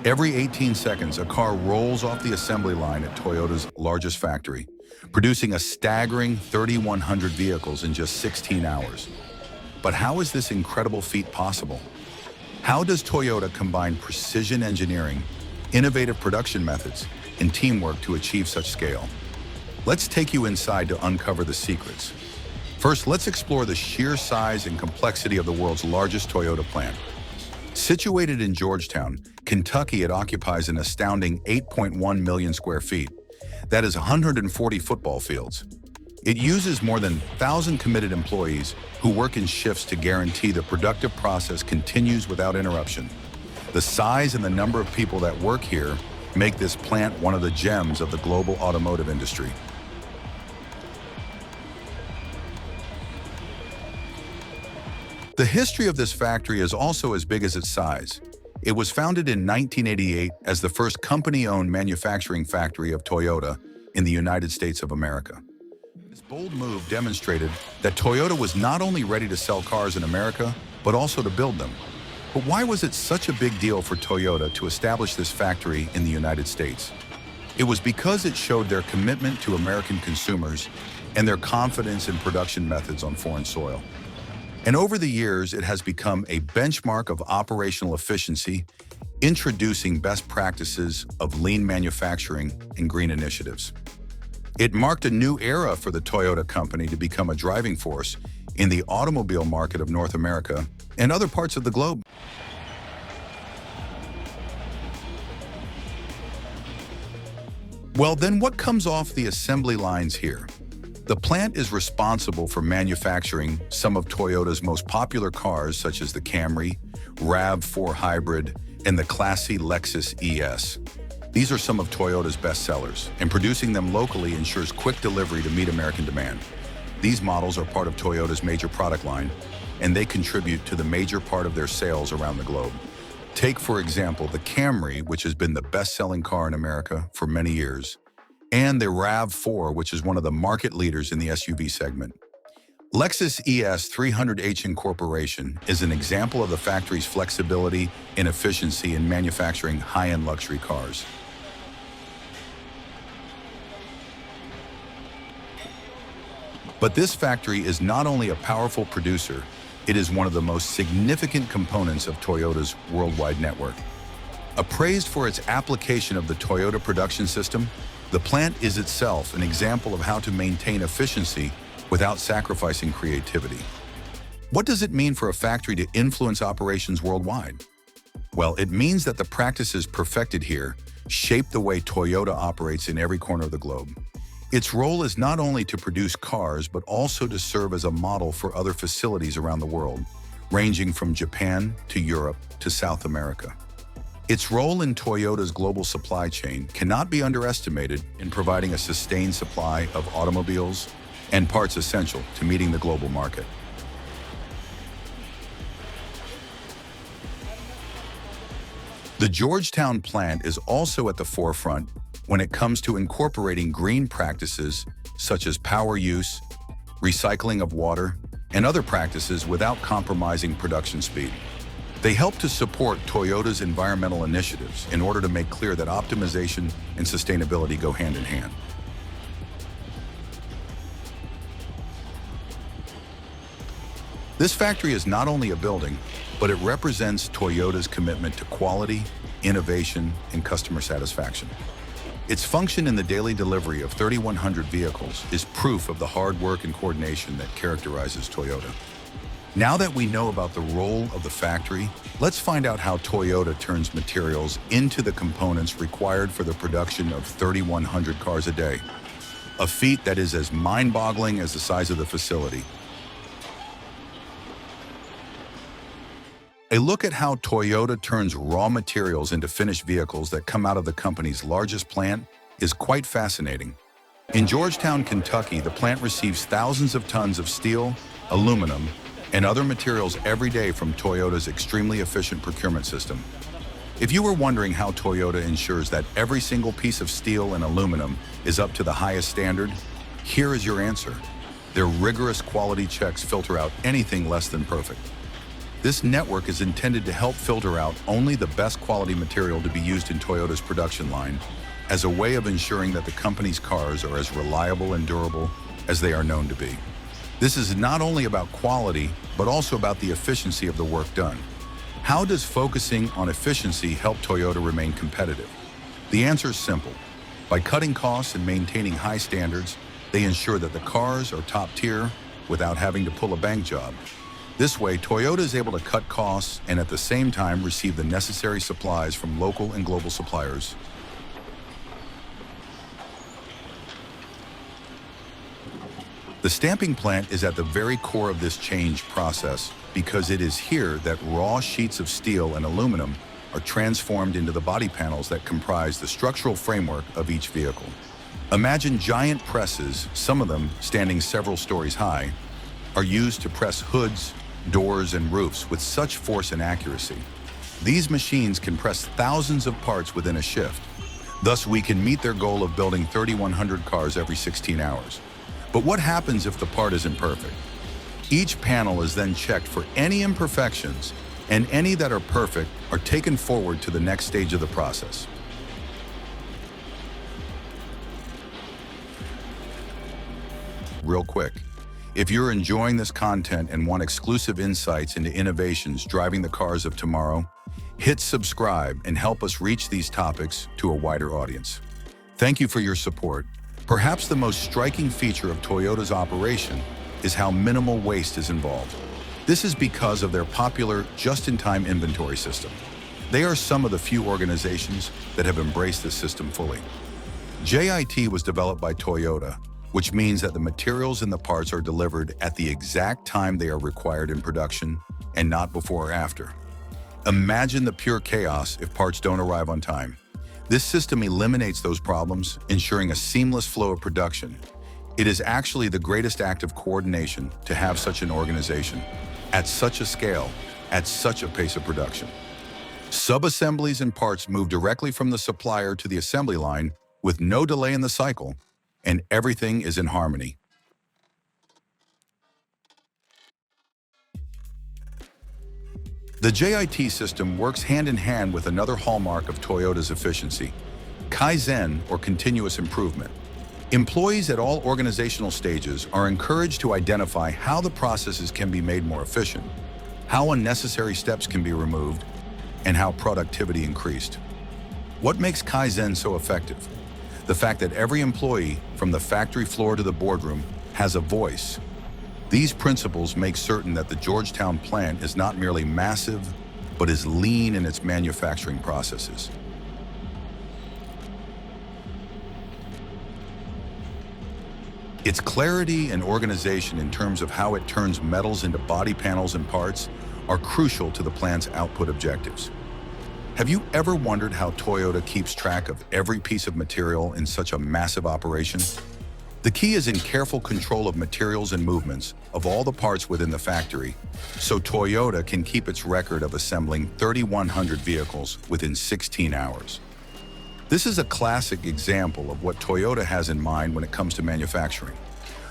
Every 18 seconds, a car rolls off the assembly line at Toyota's largest factory, producing a staggering 3,100 vehicles in just 16 hours. But how is this incredible feat possible? How does Toyota combine precision engineering, innovative production methods, and teamwork to achieve such scale? Let's take you inside to uncover the secrets. First, let's explore the sheer size and complexity of the world's largest Toyota plant. Situated in Georgetown, Kentucky, it occupies an astounding 8.1 million square feet. That is 140 football fields. It uses more than 1,000 committed employees who work in shifts to guarantee the productive process continues without interruption. The size and the number of people that work here make this plant one of the gems of the global automotive industry. The history of this factory is also as big as its size. It was founded in 1988 as the first company-owned manufacturing factory of Toyota in the United States of America. This bold move demonstrated that Toyota was not only ready to sell cars in America, but also to build them. But why was it such a big deal for Toyota to establish this factory in the United States? It was because it showed their commitment to American consumers and their confidence in production methods on foreign soil. And over the years, it has become a benchmark of operational efficiency, introducing best practices of lean manufacturing and green initiatives. It marked a new era for the Toyota company to become a driving force in the automobile market of North America and other parts of the globe. Well, then what comes off the assembly lines here? The plant is responsible for manufacturing some of Toyota's most popular cars, such as the Camry, RAV4 Hybrid, and the classy Lexus ES. These are some of Toyota's best sellers, and producing them locally ensures quick delivery to meet American demand. These models are part of Toyota's major product line, and they contribute to the major part of their sales around the globe. Take, for example, the Camry, which has been the best-selling car in America for many years, and the RAV4, which is one of the market leaders in the SUV segment. Lexus ES 300h Incorporation is an example of the factory's flexibility and efficiency in manufacturing high-end luxury cars. But this factory is not only a powerful producer, it is one of the most significant components of Toyota's worldwide network. Appraised for its application of the Toyota Production System, the plant is itself an example of how to maintain efficiency without sacrificing creativity. What does it mean for a factory to influence operations worldwide? Well, it means that the practices perfected here shape the way Toyota operates in every corner of the globe. Its role is not only to produce cars, but also to serve as a model for other facilities around the world, ranging from Japan to Europe to South America. Its role in Toyota's global supply chain cannot be underestimated in providing a sustained supply of automobiles and parts essential to meeting the global market. The Georgetown plant is also at the forefront when it comes to incorporating green practices such as power use, recycling of water, and other practices without compromising production speed. They help to support Toyota's environmental initiatives in order to make clear that optimization and sustainability go hand in hand. This factory is not only a building, but it represents Toyota's commitment to quality, innovation, and customer satisfaction. Its function in the daily delivery of 3,100 vehicles is proof of the hard work and coordination that characterizes Toyota. Now that we know about the role of the factory, let's find out how Toyota turns materials into the components required for the production of 3,100 cars a day, a feat that is as mind-boggling as the size of the facility. A look at how Toyota turns raw materials into finished vehicles that come out of the company's largest plant is quite fascinating. In Georgetown, Kentucky, the plant receives thousands of tons of steel, aluminum, and other materials every day from Toyota's extremely efficient procurement system. If you were wondering how Toyota ensures that every single piece of steel and aluminum is up to the highest standard, here is your answer. Their rigorous quality checks filter out anything less than perfect. This network is intended to help filter out only the best quality material to be used in Toyota's production line as a way of ensuring that the company's cars are as reliable and durable as they are known to be. This is not only about quality, but also about the efficiency of the work done. How does focusing on efficiency help Toyota remain competitive? The answer is simple. By cutting costs and maintaining high standards, they ensure that the cars are top tier without having to pull a bank job. This way, Toyota is able to cut costs and at the same time receive the necessary supplies from local and global suppliers. The stamping plant is at the very core of this change process because it is here that raw sheets of steel and aluminum are transformed into the body panels that comprise the structural framework of each vehicle. Imagine giant presses, some of them standing several stories high, are used to press hoods, doors, and roofs with such force and accuracy. These machines can press thousands of parts within a shift. Thus, we can meet their goal of building 3,100 cars every 16 hours. But what happens if the part isn't perfect? Each panel is then checked for any imperfections, and any that are perfect are taken forward to the next stage of the process. Real quick, if you're enjoying this content and want exclusive insights into innovations driving the cars of tomorrow, hit subscribe and help us reach these topics to a wider audience. Thank you for your support. Perhaps the most striking feature of Toyota's operation is how minimal waste is involved. This is because of their popular just-in-time inventory system. They are some of the few organizations that have embraced this system fully. JIT was developed by Toyota, which means that the materials and the parts are delivered at the exact time they are required in production and not before or after. Imagine the pure chaos if parts don't arrive on time. This system eliminates those problems, ensuring a seamless flow of production. It is actually the greatest act of coordination to have such an organization, at such a scale, at such a pace of production. Sub-assemblies and parts move directly from the supplier to the assembly line with no delay in the cycle, and everything is in harmony. The JIT system works hand in hand with another hallmark of Toyota's efficiency, Kaizen, or continuous improvement. Employees at all organizational stages are encouraged to identify how the processes can be made more efficient, how unnecessary steps can be removed, and how productivity increased. What makes Kaizen so effective? The fact that every employee, from the factory floor to the boardroom, has a voice. These principles make certain that the Georgetown plant is not merely massive, but is lean in its manufacturing processes. Its clarity and organization in terms of how it turns metals into body panels and parts are crucial to the plant's output objectives. Have you ever wondered how Toyota keeps track of every piece of material in such a massive operation? The key is in careful control of materials and movements of all the parts within the factory, so Toyota can keep its record of assembling 3,100 vehicles within 16 hours. This is a classic example of what Toyota has in mind when it comes to manufacturing.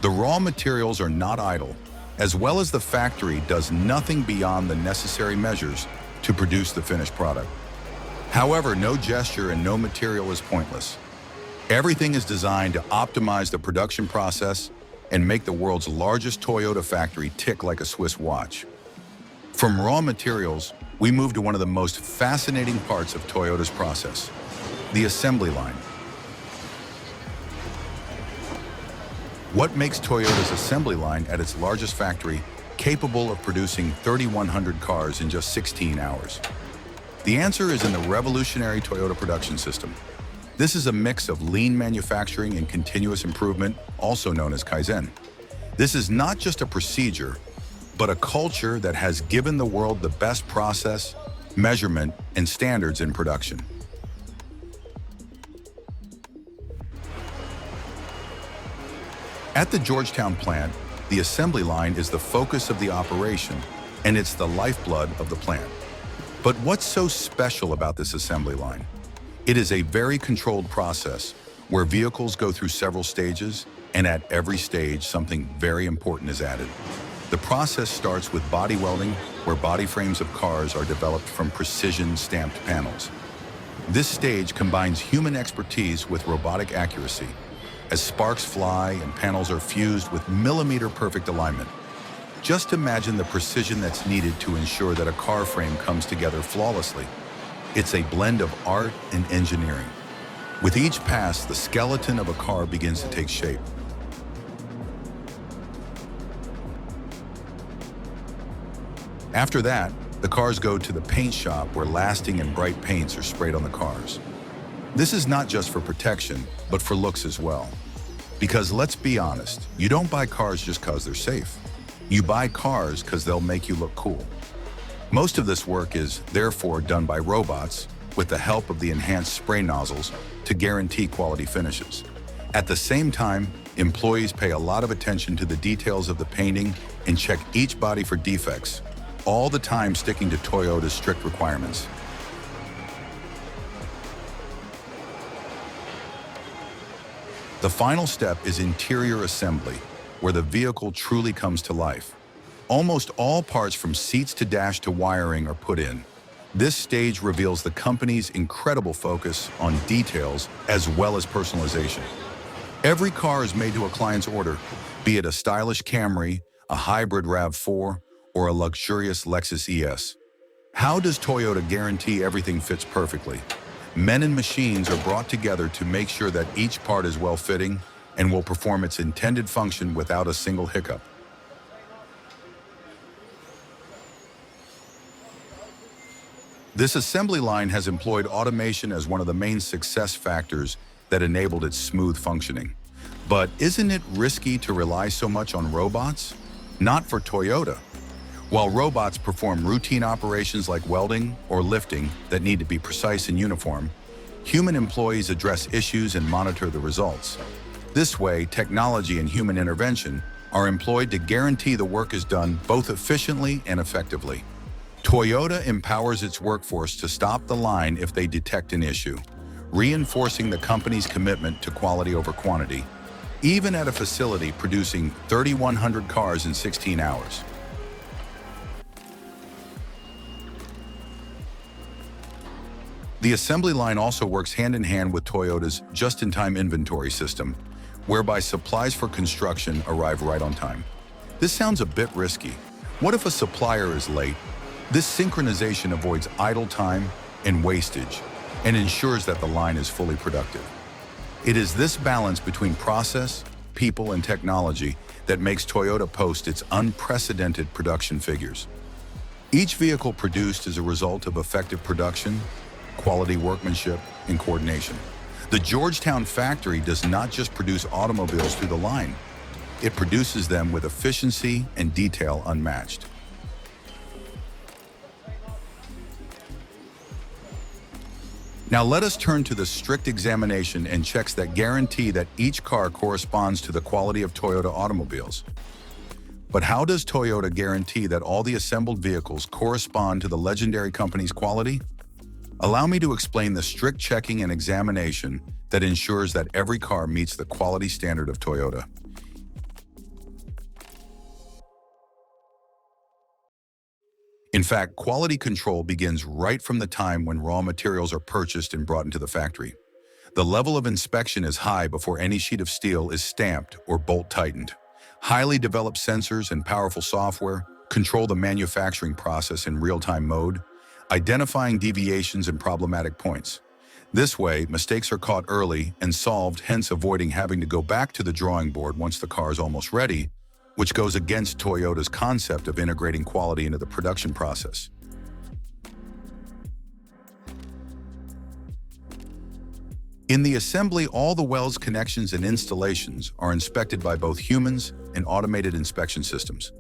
The raw materials are not idle, as well as the factory does nothing beyond the necessary measures to produce the finished product. However, no gesture and no material is pointless. Everything is designed to optimize the production process and make the world's largest Toyota factory tick like a Swiss watch. From raw materials, we move to one of the most fascinating parts of Toyota's process, the assembly line. What makes Toyota's assembly line at its largest factory capable of producing 3,100 cars in just 16 hours? The answer is in the revolutionary Toyota production system. This is a mix of lean manufacturing and continuous improvement, also known as Kaizen. This is not just a procedure, but a culture that has given the world the best process, measurement, and standards in production. At the Georgetown plant, the assembly line is the focus of the operation, and it's the lifeblood of the plant. But what's so special about this assembly line? It is a very controlled process where vehicles go through several stages, and at every stage, something very important is added. The process starts with body welding, where body frames of cars are developed from precision stamped panels. This stage combines human expertise with robotic accuracy, as sparks fly and panels are fused with millimeter-perfect alignment. Just imagine the precision that's needed to ensure that a car frame comes together flawlessly. It's a blend of art and engineering. With each pass, the skeleton of a car begins to take shape. After that, the cars go to the paint shop where lasting and bright paints are sprayed on the cars. This is not just for protection, but for looks as well. Because let's be honest, you don't buy cars just because they're safe. You buy cars because they'll make you look cool. Most of this work is, therefore, done by robots with the help of the enhanced spray nozzles to guarantee quality finishes. At the same time, employees pay a lot of attention to the details of the painting and check each body for defects, all the time sticking to Toyota's strict requirements. The final step is interior assembly, where the vehicle truly comes to life. Almost all parts from seats to dash to wiring are put in. This stage reveals the company's incredible focus on details as well as personalization. Every car is made to a client's order, be it a stylish Camry, a hybrid RAV4, or a luxurious Lexus ES. How does Toyota guarantee everything fits perfectly? Men and machines are brought together to make sure that each part is well-fitting and will perform its intended function without a single hiccup. This assembly line has employed automation as one of the main success factors that enabled its smooth functioning. But isn't it risky to rely so much on robots? Not for Toyota. While robots perform routine operations like welding or lifting that need to be precise and uniform, human employees address issues and monitor the results. This way, technology and human intervention are employed to guarantee the work is done both efficiently and effectively. Toyota empowers its workforce to stop the line if they detect an issue, reinforcing the company's commitment to quality over quantity, even at a facility producing 3,100 cars in 16 hours. The assembly line also works hand-in-hand with Toyota's just-in-time inventory system, whereby supplies for construction arrive right on time. This sounds a bit risky. What if a supplier is late? This synchronization avoids idle time and wastage and ensures that the line is fully productive. It is this balance between process, people, and technology that makes Toyota post its unprecedented production figures. Each vehicle produced is a result of effective production, quality workmanship, and coordination. The Georgetown factory does not just produce automobiles through the line. It produces them with efficiency and detail unmatched. Now let us turn to the strict examination and checks that guarantee that each car corresponds to the quality of Toyota automobiles. But how does Toyota guarantee that all the assembled vehicles correspond to the legendary company's quality? Allow me to explain the strict checking and examination that ensures that every car meets the quality standard of Toyota. In fact, quality control begins right from the time when raw materials are purchased and brought into the factory. The level of inspection is high before any sheet of steel is stamped or bolt tightened. Highly developed sensors and powerful software control the manufacturing process in real-time mode, identifying deviations and problematic points. This way, mistakes are caught early and solved, hence avoiding having to go back to the drawing board once the car is almost ready, which goes against Toyota's concept of integrating quality into the production process. In the assembly, all the welds, connections, and installations are inspected by both humans and automated inspection systems.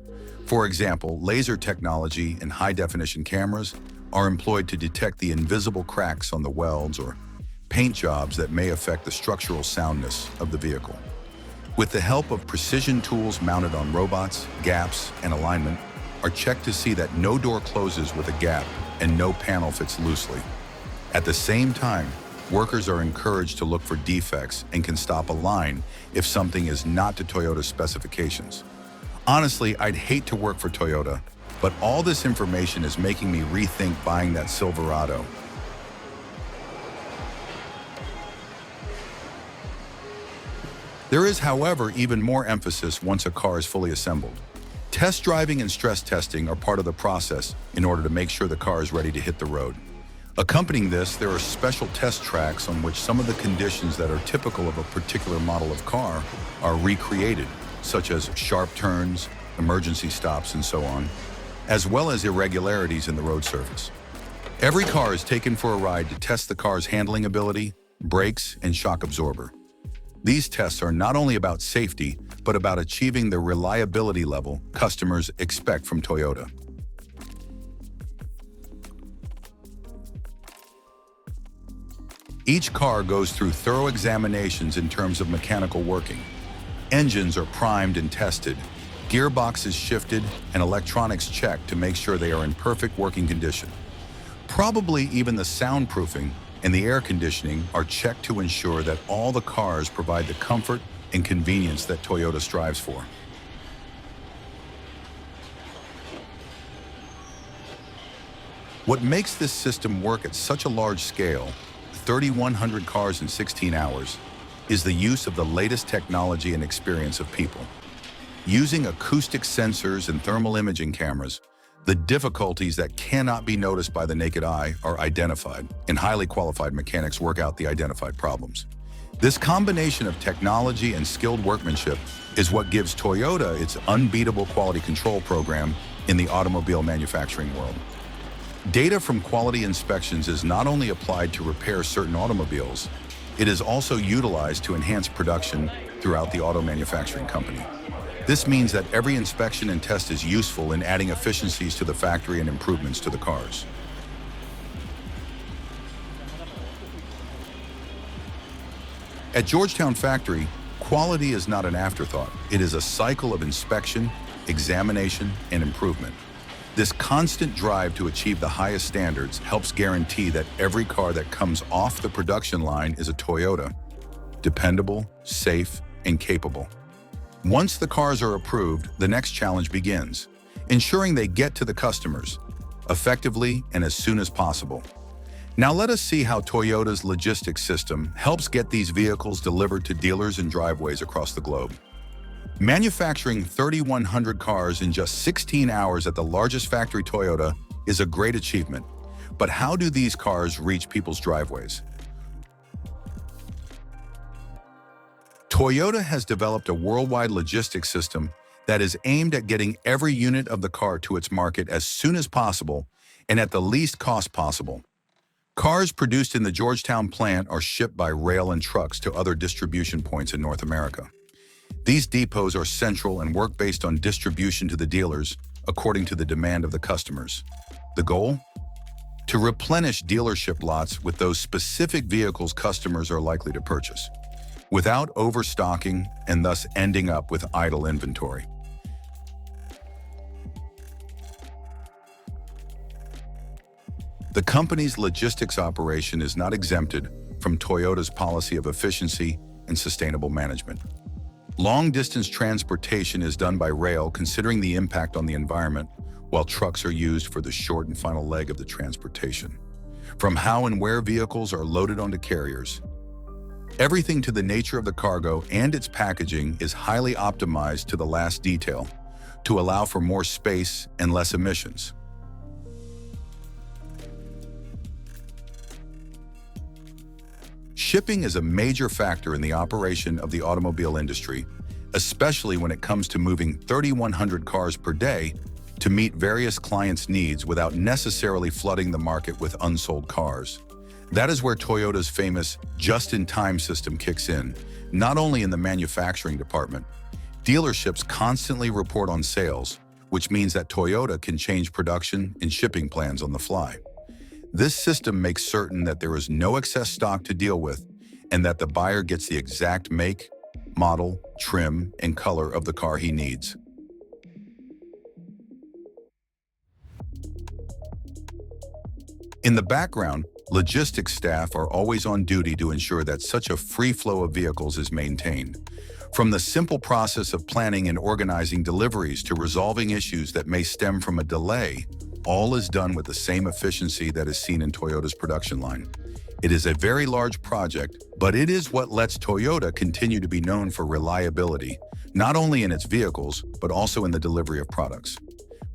For example, laser technology and high-definition cameras are employed to detect the invisible cracks on the welds or paint jobs that may affect the structural soundness of the vehicle. With the help of precision tools mounted on robots, gaps and alignment are checked to see that no door closes with a gap and no panel fits loosely. At the same time, workers are encouraged to look for defects and can stop a line if something is not to Toyota's specifications. Honestly, I'd hate to work for Toyota, but all this information is making me rethink buying that Silverado. There is, however, even more emphasis once a car is fully assembled. Test driving and stress testing are part of the process in order to make sure the car is ready to hit the road. Accompanying this, there are special test tracks on which some of the conditions that are typical of a particular model of car are recreated, such as sharp turns, emergency stops, and so on, as well as irregularities in the road surface. Every car is taken for a ride to test the car's handling ability, brakes, and shock absorber. These tests are not only about safety, but about achieving the reliability level customers expect from Toyota. Each car goes through thorough examinations in terms of mechanical working. Engines are primed and tested, gearboxes shifted, and electronics checked to make sure they are in perfect working condition. Probably even the soundproofing and the air conditioning are checked to ensure that all the cars provide the comfort and convenience that Toyota strives for. What makes this system work at such a large scale, 3,100 cars in 16 hours, is the use of the latest technology and experience of people. Using acoustic sensors and thermal imaging cameras, the difficulties that cannot be noticed by the naked eye are identified, and highly qualified mechanics work out the identified problems. This combination of technology and skilled workmanship is what gives Toyota its unbeatable quality control program in the automobile manufacturing world. Data from quality inspections is not only applied to repair certain automobiles, it is also utilized to enhance production throughout the auto manufacturing company. This means that every inspection and test is useful in adding efficiencies to the factory and improvements to the cars. At Georgetown Factory, quality is not an afterthought. It is a cycle of inspection, examination, and improvement. This constant drive to achieve the highest standards helps guarantee that every car that comes off the production line is a Toyota, dependable, safe, and capable. Once the cars are approved, the next challenge begins, ensuring they get to the customers effectively and as soon as possible. Now let us see how Toyota's logistics system helps get these vehicles delivered to dealers and driveways across the globe. Manufacturing 3,100 cars in just 16 hours at the largest factory, Toyota, is a great achievement. But how do these cars reach people's driveways? Toyota has developed a worldwide logistics system that is aimed at getting every unit of the car to its market as soon as possible and at the least cost possible. Cars produced in the Georgetown plant are shipped by rail and trucks to other distribution points in North America. These depots are central and work based on distribution to the dealers according to the demand of the customers. The goal? To replenish dealership lots with those specific vehicles customers are likely to purchase, without overstocking and thus ending up with idle inventory. The company's logistics operation is not exempted from Toyota's policy of efficiency and sustainable management. Long-distance transportation is done by rail, considering the impact on the environment, while trucks are used for the short and final leg of the transportation. From how and where vehicles are loaded onto carriers, everything to the nature of the cargo and its packaging is highly optimized to the last detail to allow for more space and less emissions. Shipping is a major factor in the operation of the automobile industry, especially when it comes to moving 3,100 cars per day to meet various clients' needs without necessarily flooding the market with unsold cars. That is where Toyota's famous just-in-time system kicks in, not only in the manufacturing department. Dealerships constantly report on sales, which means that Toyota can change production and shipping plans on the fly. This system makes certain that there is no excess stock to deal with and that the buyer gets the exact make, model, trim, and color of the car he needs. In the background, Logistics staff are always on duty to ensure that such a free flow of vehicles is maintained. From the simple process of planning and organizing deliveries to resolving issues that may stem from a delay, all is done with the same efficiency that is seen in Toyota's production line. It is a very large project, but it is what lets Toyota continue to be known for reliability, not only in its vehicles, but also in the delivery of products.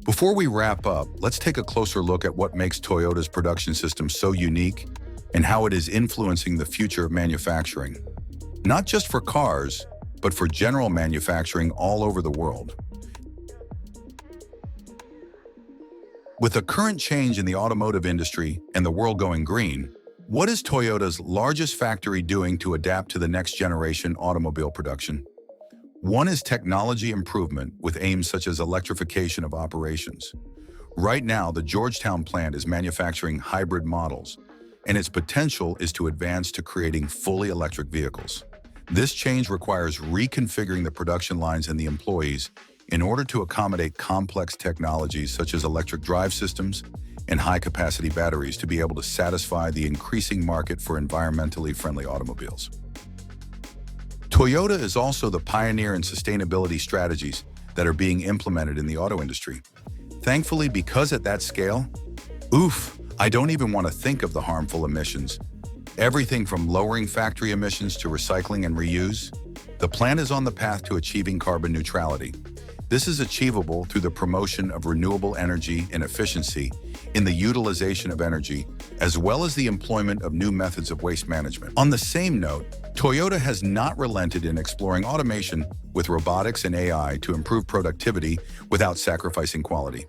Before we wrap up, let's take a closer look at what makes Toyota's production system so unique and how it is influencing the future of manufacturing. Not just for cars, but for general manufacturing all over the world. With the current change in the automotive industry and the world going green, what is Toyota's largest factory doing to adapt to the next generation automobile production? One is technology improvement with aims such as electrification of operations. Right now, the Georgetown plant is manufacturing hybrid models, and its potential is to advance to creating fully electric vehicles. This change requires reconfiguring the production lines and the employees in order to accommodate complex technologies such as electric drive systems and high-capacity batteries to be able to satisfy the increasing market for environmentally friendly automobiles. Toyota is also the pioneer in sustainability strategies that are being implemented in the auto industry. Thankfully, because at that scale, I don't even want to think of the harmful emissions. Everything from lowering factory emissions to recycling and reuse, the plant is on the path to achieving carbon neutrality. This is achievable through the promotion of renewable energy and efficiency in the utilization of energy, as well as the employment of new methods of waste management. On the same note, Toyota has not relented in exploring automation with robotics and AI to improve productivity without sacrificing quality.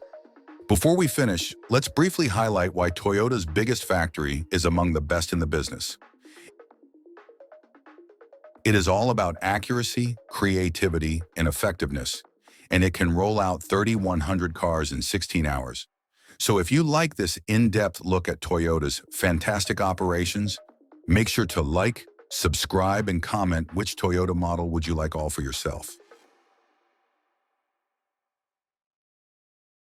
Before we finish, let's briefly highlight why Toyota's biggest factory is among the best in the business. It is all about accuracy, creativity, and effectiveness, and it can roll out 3,100 cars in 16 hours. So if you like this in-depth look at Toyota's fantastic operations, make sure to like, subscribe, and comment which Toyota model would you like all for yourself.